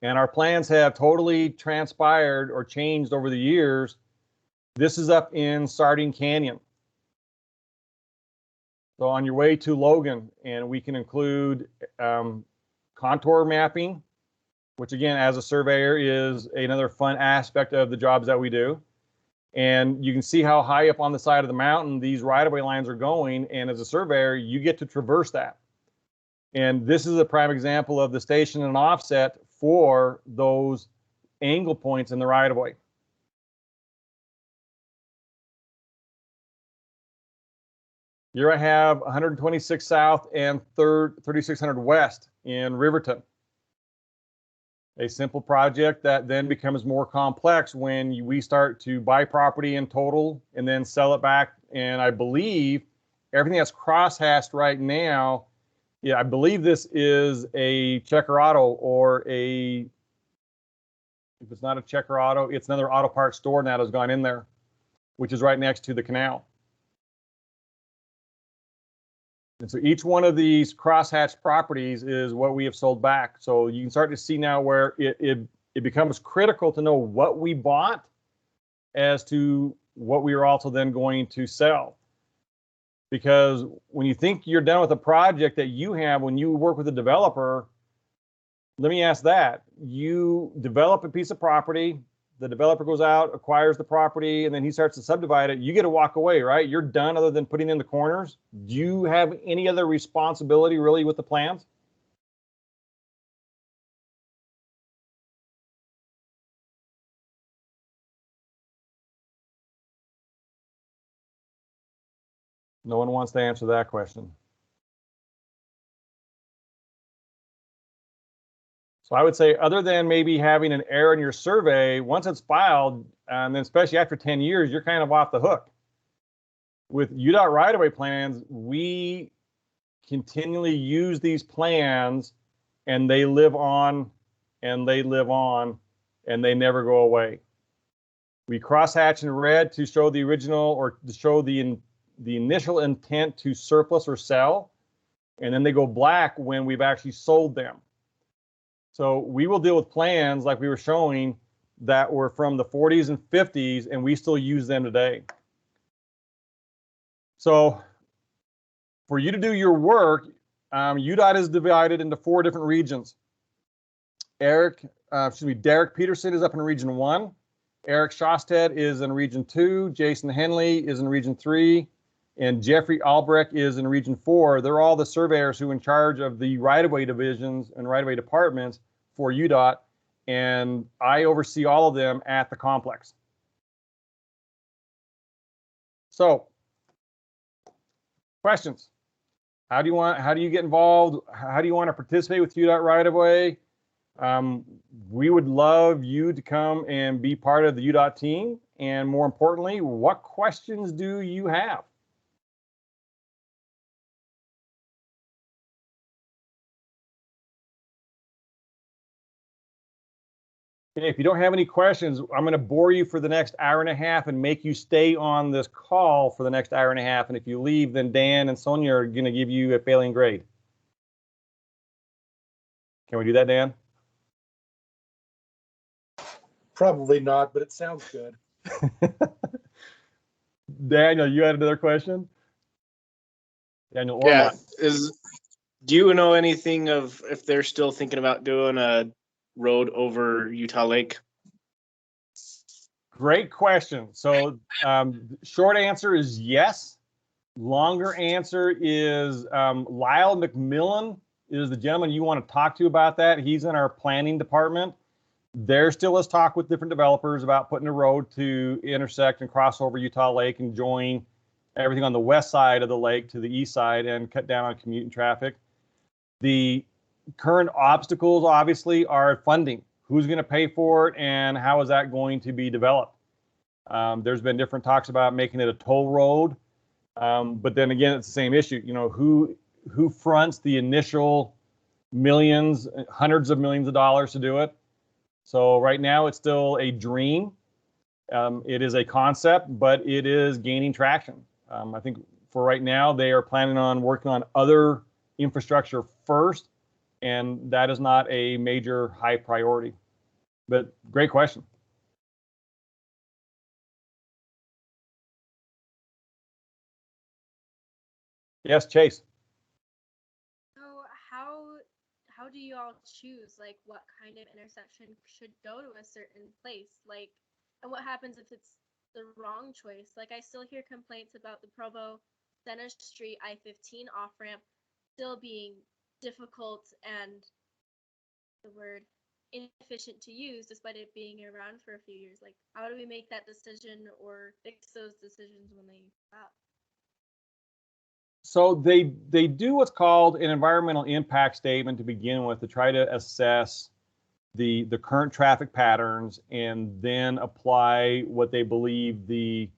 And our plans have totally transpired or changed over the years. This is up in Sardine Canyon. So on your way to Logan, and we can include contour mapping, which again, as a surveyor, is another fun aspect of the jobs that we do. And you can see how high up on the side of the mountain these right-of-way lines are going. And as a surveyor, you get to traverse that. And this is a prime example of the station and offset for those angle points in the right-of-way. Here I have 126 South and 3600 West in Riverton. A simple project that then becomes more complex when we start to buy property in total and then sell it back. And I believe everything that's cross-hatched right now, yeah, I believe this is a Checker Auto or if it's not a Checker Auto, it's another auto parts store now that's gone in there, which is right next to the canal. And so each one of these crosshatched properties is what we have sold back. So you can start to see now where it becomes critical to know what we bought as to what we are also then going to sell. Because when you think you're done with a project that you have, when you work with a developer, let me ask that. You develop a piece of property, the developer goes out, acquires the property, and then he starts to subdivide it. You get to walk away, right? You're done other than putting in the corners. Do you have any other responsibility really with the plans? No one wants to answer that question. So I would say, other than maybe having an error in your survey, once it's filed, and then especially after 10 years, you're kind of off the hook. With UDOT right-of-way plans, we continually use these plans, and they live on, and they live on, and they never go away. We crosshatch in red to show the original, or to show the initial intent to surplus or sell, and then they go black when we've actually sold them. So we will deal with plans like we were showing that were from the 40s and 50s, and we still use them today. So for you to do your work, UDOT is divided into 4 different regions. Derek Peterson is up in Region 1. Eric Shosted is in Region 2. Jason Henley is in Region 3. And Jeffrey Albrecht is in Region 4. They're all the surveyors who are in charge of the right-of-way divisions and right-of-way departments for UDOT. And I oversee all of them at the complex. So, questions? How do you get involved? How do you want to participate with UDOT right-of-way? We would love you to come and be part of the UDOT team. And more importantly, what questions do you have? Okay, if you don't have any questions, I'm going to bore you for the next hour and a half and make you stay on this call for the next hour and a half. And if you leave, then Dan and Sonia are going to give you a failing grade. Can we do that, Dan? Probably not, but it sounds good. Daniel, you had another question? Daniel Yeah, Ormont. Do you know anything of if they're still thinking about doing a road over Utah Lake? Great question. So short answer is yes. Longer answer is Lyle McMillan is the gentleman you want to talk to about that. He's in our planning department. There still is talk with different developers about putting a road to intersect and cross over Utah Lake and join everything on the west side of the lake to the east side and cut down on commute and traffic. The current obstacles, obviously, are funding. Who's going to pay for it, and how is that going to be developed? There's been different talks about making it a toll road, but then again, it's the same issue. You know, who fronts the initial millions, hundreds of millions of dollars to do it? So right now, it's still a dream. It is a concept, but it is gaining traction. I think for right now, they are planning on working on other infrastructure first, and that is not a major high priority. But great question. Yes, Chase. So how do you all choose like what kind of intersection should go to a certain place? Like, and what happens if it's the wrong choice? Like, I still hear complaints about the Provo Center Street I-15 off ramp still being difficult and the word inefficient to use despite it being around for a few years. Like, how do we make that decision or fix those decisions when they stop? So they do what's called an environmental impact statement to begin with to try to assess the current traffic patterns and then apply what they believe the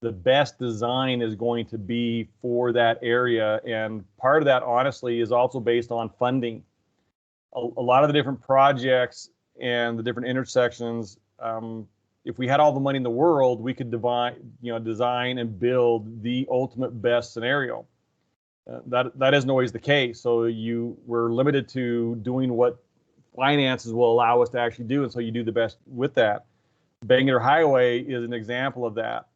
best design is going to be for that area. And part of that, honestly, is also based on funding. A lot of the different projects and the different intersections, if we had all the money in the world, we could design and build the ultimate best scenario. That isn't always the case. So we're limited to doing what finances will allow us to actually do, and so you do the best with that. Bangor Highway is an example of that.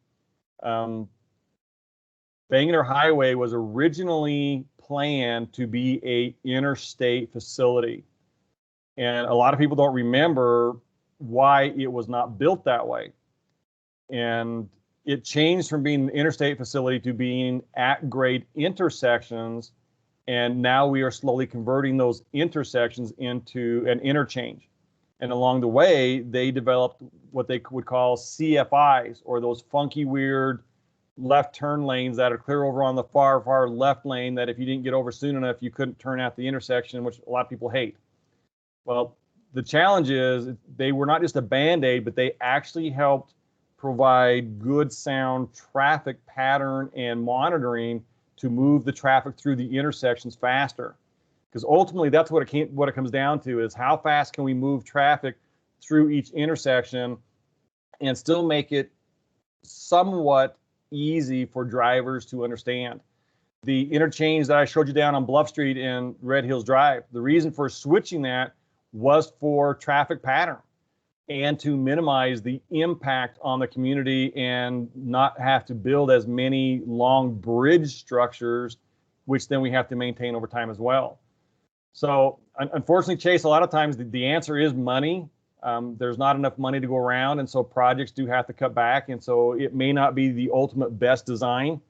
Bangor Highway was originally planned to be a interstate facility, and a lot of people don't remember why it was not built that way. And it changed from being an interstate facility to being at-grade intersections, and now we are slowly converting those intersections into an interchange. And along the way, they developed what they would call CFIs, or those funky, weird left turn lanes that are clear over on the far left lane that if you didn't get over soon enough, you couldn't turn at the intersection, which a lot of people hate. Well, the challenge is they were not just a Band-Aid, but they actually helped provide good sound traffic pattern and monitoring to move the traffic through the intersections faster. Because ultimately, that's what it comes down to, is how fast can we move traffic through each intersection and still make it somewhat easy for drivers to understand. The interchange that I showed you down on Bluff Street and Red Hills Drive, the reason for switching that was for traffic pattern and to minimize the impact on the community and not have to build as many long bridge structures, which then we have to maintain over time as well. So unfortunately, Chase, a lot of times the answer is money. There's not enough money to go around, and so projects do have to cut back, and so it may not be the ultimate best design,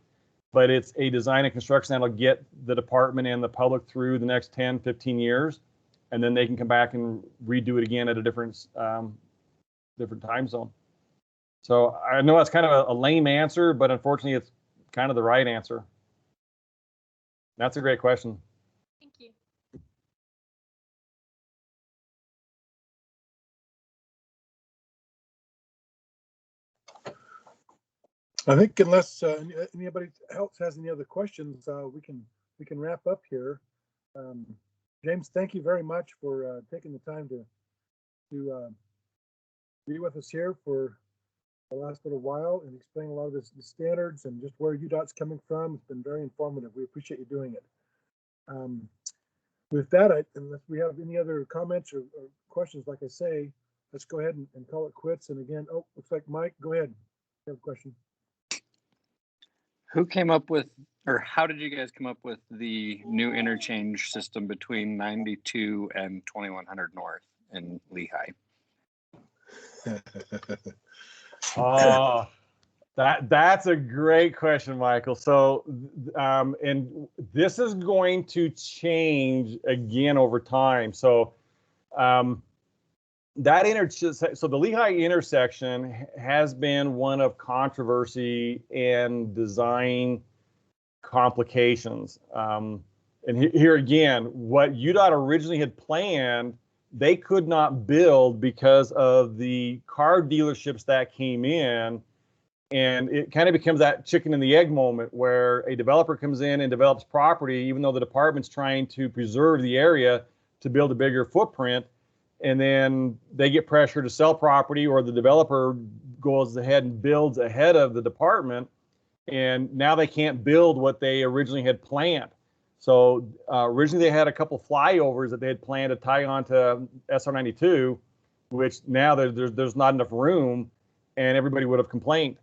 but it's a design and construction that'll get the department and the public through the next 10, 15 years, and then they can come back and redo it again at a different time zone. So I know that's kind of a lame answer, but unfortunately, it's kind of the right answer. That's a great question. Thank you. I think unless anybody else has any other questions, we can wrap up here. James, thank you very much for taking the time to be with us here for the last little while and explain a lot of the standards and just where UDOT's coming from. It's been very informative. We appreciate you doing it. With that, unless we have any other comments or questions, like I say, let's go ahead and call it quits. And again, oh, looks like Mike, go ahead. You have a question. Who came up with, or how did you guys come up with the new interchange system between 92 and 2100 North in Lehigh? That's a great question, Michael. So, and this is going to change again over time. So, so the Lehigh intersection has been one of controversy and design complications. And here again, what UDOT originally had planned, they could not build because of the car dealerships that came in. And it kind of becomes that chicken and the egg moment where a developer comes in and develops property, even though the department's trying to preserve the area to build a bigger footprint. And then they get pressure to sell property, or the developer goes ahead and builds ahead of the department. And now they can't build what they originally had planned. So originally they had a couple flyovers that they had planned to tie onto SR92, which now there's not enough room, and everybody would have complained.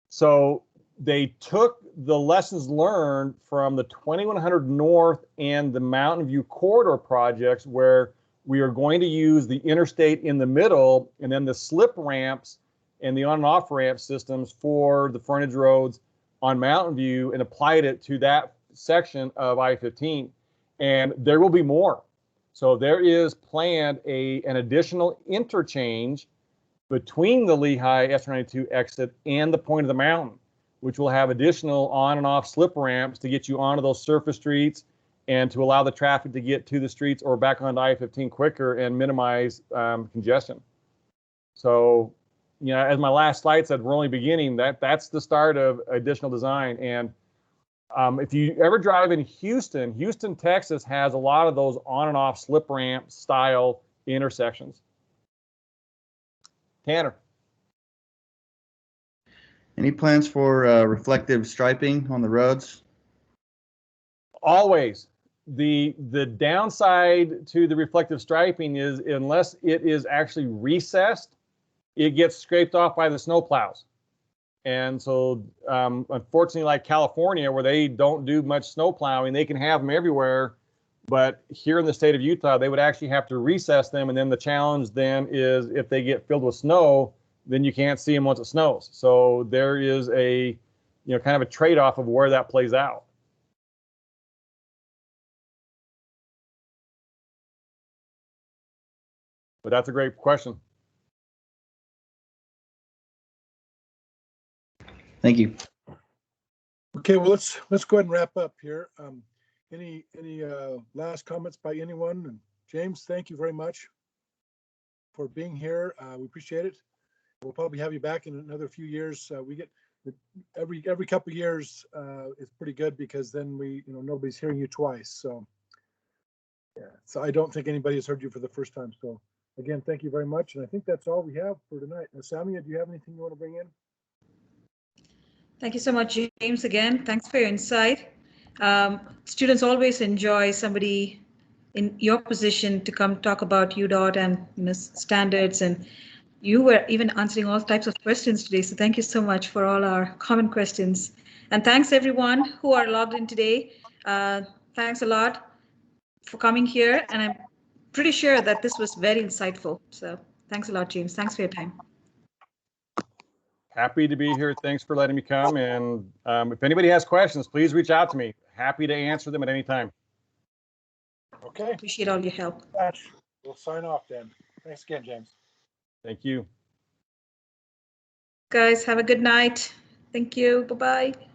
So they took the lessons learned from the 2100 North and the Mountain View Corridor projects, where we are going to use the interstate in the middle and then the slip ramps and the on and off ramp systems for the frontage roads on Mountain View, and applied it to that section of I-15. And there will be more. So there is planned an additional interchange between the Lehigh SR92 exit and the point of the mountain, which will have additional on and off slip ramps to get you onto those surface streets and to allow the traffic to get to the streets or back onto I-15 quicker and minimize congestion. So, you know, as my last slide said, we're only beginning. That's the start of additional design. And if you ever drive in Houston, Texas has a lot of those on and off slip ramp style intersections. Tanner. Any plans for reflective striping on the roads? Always. The downside to the reflective striping is, unless it is actually recessed, it gets scraped off by the snow plows. And so unfortunately, like California, where they don't do much snow plowing, they can have them everywhere. But here in the state of Utah, they would actually have to recess them. And then the challenge then is, if they get filled with snow, then you can't see them once it snows. So there is a, kind of a trade-off of where that plays out. But that's a great question. Thank you. Okay, well, let's go ahead and wrap up here. Any last comments by anyone? And James, thank you very much for being here. We appreciate it. We'll probably have you back in another few years. every couple of years is pretty good because then nobody's hearing you twice. So yeah, so I don't think anybody has heard you for the first time. So again, thank you very much. And I think that's all we have for tonight. Now, Samia, do you have anything you want to bring in? Thank you so much, James. Again, thanks for your insight. Students always enjoy somebody in your position to come talk about UDOT and standards, and you were even answering all types of questions today. So thank you so much for all our common questions. And thanks everyone who are logged in today. Thanks a lot for coming here. And I'm pretty sure that this was very insightful. So thanks a lot, James. Thanks for your time. Happy to be here. Thanks for letting me come. And if anybody has questions, please reach out to me. Happy to answer them at any time. Okay. Appreciate all your help. We'll sign off then. Thanks again, James. Thank you. Guys, have a good night. Thank you. Bye-bye.